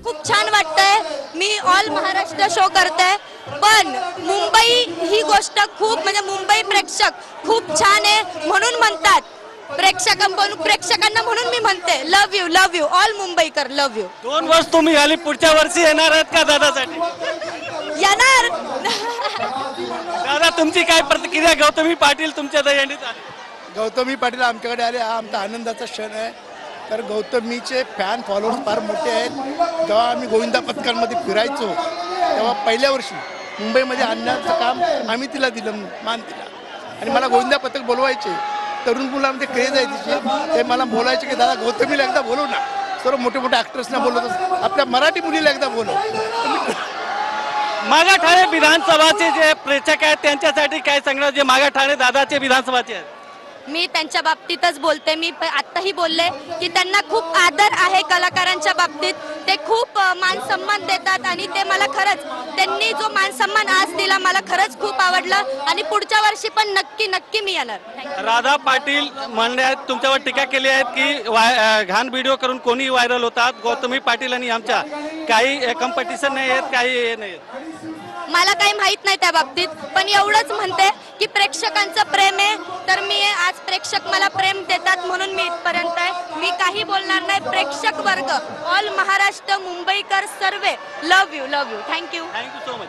खूप छान वाटतंय. मी ऑल महाराष्ट्र शो करते, पण मुंबई ही गोष्ट खूप म्हणजे मुंबई प्रेक्षक खूप छान आहे म्हणून म्हणतात प्रेक्षकांना म्हणून मी म्हणते लव यू ऑल मुंबईकर लव यू. 2 वर्ष तुम्ही आली, पुढच्या वर्षी येणार आहेत का दादासाठी? येणार. दादा तुमची काय प्रतिक्रिया? गौतमी पाटील तुमच्या दहीहंडीत आले. गौतमी पाटील आमच्याकडे आले, हा आमचा आनंदाचा क्षण आहे. तर गौतमीचे फॅन फॉलोअर्स फार मोठे आहेत. जेव्हा आम्ही गोविंदा पथकांमध्ये फिरायचो तेव्हा पहिल्या वर्षी मुंबईमध्ये आणण्याचं काम आम्ही तिला दिलं, मान दिला. आणि मला गोविंदा पथक बोलवायचे, तरुण मुलांमध्ये क्रेज आहे तिची. ते मला बोलायचे की दादा गौतमीला एकदा बोलव ना. सर्व मोठे मोठे ॲक्टर्सना बोलवतो, आपल्या मराठी मुलीला एकदा बोलव. मागा ठाणे विधानसभाचे जे प्रेक्षक आहेत त्यांच्यासाठी काय सांगणार, जे मागा ठाणे दादाचे विधानसभाचे आहेत? मी त्यांच्या बाबतीतच बोलते. मी आत्ताही बोलले की त्यांना खूप आदर आहे कलाकारांच्या बाबतीत. ते खूप मान सन्मान देतात आणि ते मला खरंच त्यांनी जो मान सन्मान आज दिला मला खरंच खूप आवडलं. आणि पुढच्या वर्षी पण नक्की मी येणार. राधा पाटील म्हणले आहेत, तुमच्यावर टीका केली आहेत की घाण व्हिडिओ करून कोणी व्हायरल होतात. गौतमी पाटील आणि आमच्या काही कॉम्पिटिशन नाही आहेत, काही हे नाही आहेत. मला काही माहित नाही त्या बाबतीत, पण एवढंच म्हणते की प्रेक्षकांचं प्रेम आहे. तर मी आज प्रेक्षक मला प्रेम देतात म्हणून मी इथपर्यंत आहे. मी काही बोलणार नाही. प्रेक्षक वर्ग all Maharashtra Mumbaikar survey love you. Thank you thank you so much.